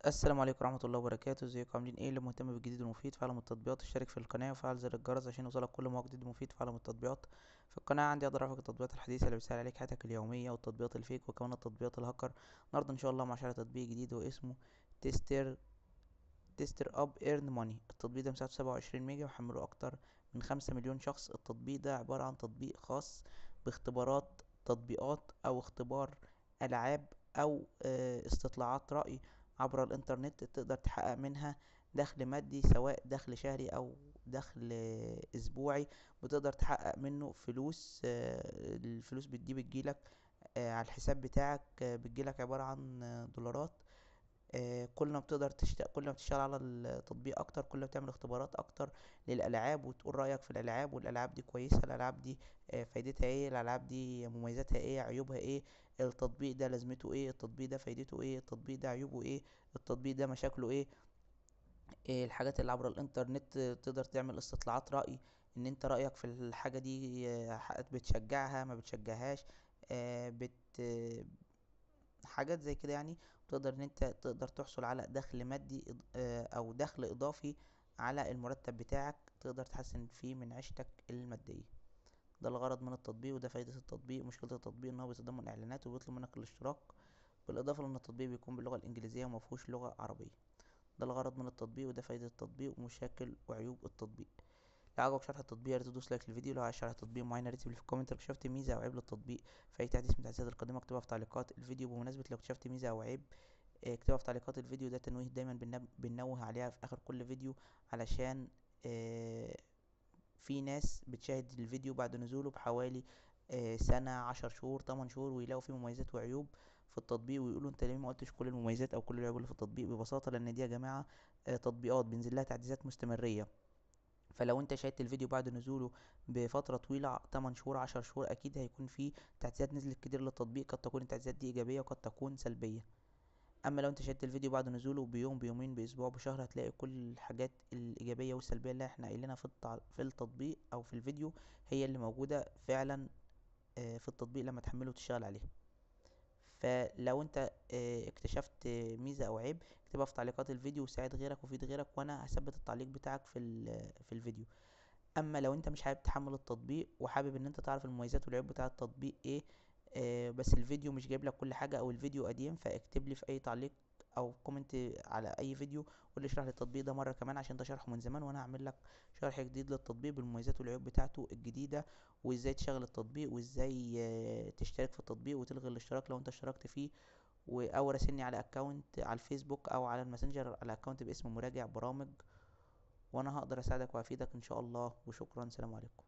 السلام عليكم ورحمة الله وبركاته. ازيكم عاملين ايه؟ اللي مهتم بالجديد والمفيد في عالم التطبيقات اشترك في القناة وفعل زر الجرس عشان يوصلك كل ما هو جديد ومفيد في عالم التطبيقات. في القناة عندي اقدر ارافق التطبيقات الحديثة اللي بتسهل عليك حياتك اليومية والتطبيقات الفيك وكمان التطبيقات الهاكر. النهاردة ان شاء الله مع شرح تطبيق جديد واسمه تيستر تيستر اب ايرن ماني. التطبيق ده مساحته 27 ميجا وحمله اكتر من 5 مليون شخص. التطبيق ده عبارة عن تطبيق خاص باختبارات تطبيقات او اختبار العاب او استطلاعات رأي عبر الانترنت، تقدر تحقق منها دخل مادي سواء دخل شهري او دخل اسبوعي. وتقدر تحقق منه فلوس. الفلوس دي بتجيلك على الحساب بتاعك، بتجيلك عبارة عن دولارات. كل ما بتشتغل على التطبيق اكتر، كل ما بتعمل اختبارات اكتر للالعاب وتقول رايك في الالعاب، والالعاب دي كويسه، الالعاب دي فايدتها ايه، الالعاب دي مميزاتها ايه، عيوبها ايه، التطبيق ده لازمته ايه، التطبيق ده فايدته ايه، التطبيق ده عيوبه ايه، التطبيق ده مشاكله ايه. الحاجات اللي عبر الانترنت تقدر تعمل استطلاعات رأي، ان انت رأيك في الحاجة دي بتشجعها ما بتشجعهاش. بت حاجات زي كده يعني. وتقدر ان انت تقدر تحصل على دخل مادي او دخل اضافي على المرتب بتاعك، تقدر تحسن فيه من عيشتك المادية. ده الغرض من التطبيق وده فايدة التطبيق. مشكلة التطبيق ان هو بيتضمن اعلانات وبيطلب منك الاشتراك، بالاضافة لان التطبيق بيكون باللغة الانجليزية ومفهوش لغة عربية. ده الغرض من التطبيق وده فايدة التطبيق ومشاكل وعيوب التطبيق. لو عجبك شرح التطبيق يا ريت تدوس لايك للفيديو. لو عايز شرح تطبيق معين يا ريت تكتب لي في الكومنت لو اكتشفت ميزه او عيب للتطبيق. في اي تحديث من التحديثات القادمه اكتبها في تعليقات الفيديو. بمناسبه لو اكتشفت ميزه او عيب اكتبها في تعليقات الفيديو. ده تنويه دايما بننوه عليها في اخر كل فيديو، علشان في ناس بتشاهد الفيديو بعد نزوله بحوالي سنة، 10 شهور، 8 شهور، ويلاقوا فيه مميزات وعيوب في التطبيق ويقولوا انت ليه ما قلتش كل المميزات او كل العيوب اللي في التطبيق. ببساطة لان دي يا جماعة تطبيقات بينزل لها تعديلات مستمرية. فلو انت شاهدت الفيديو بعد نزوله بفترة طويلة 8 شهور، 10 شهور، اكيد هيكون في تعديلات نزلت كتير للتطبيق. قد تكون التعديلات دي ايجابية وقد تكون سلبية. اما لو انت شاهدت الفيديو بعد نزوله بيوم، بيومين، باسبوع، بشهر، هتلاقي كل الحاجات الايجابيه والسلبيه اللي احنا قايلينها في التطبيق او في الفيديو هي اللي موجوده فعلا في التطبيق لما تحمله وتشتغل عليه. فلو انت اكتشفت ميزه او عيب اكتبها في تعليقات الفيديو وساعد غيرك وفيد غيرك، وانا هثبت التعليق بتاعك في الفيديو. اما لو انت مش حابب تحمل التطبيق وحابب ان انت تعرف المميزات والعيوب بتاع التطبيق ايه، بس الفيديو مش جايب لك كل حاجه او الفيديو قديم، فاكتب لي في اي تعليق او كومنت على اي فيديو قول لي اشرح لي التطبيق ده مره كمان، عشان ده شرحه من زمان وانا هعمل لك شرح جديد للتطبيق بالمميزات والعيوب بتاعته الجديده، وازاي تشغل التطبيق، وازاي تشترك في التطبيق وتلغي الاشتراك لو انت اشتركت فيه. او راسلني على اكونت على الفيسبوك او على الماسنجر على اكونت باسم مراجع برامج، وانا هقدر اساعدك وافيدك ان شاء الله. وشكرا، سلام عليكم.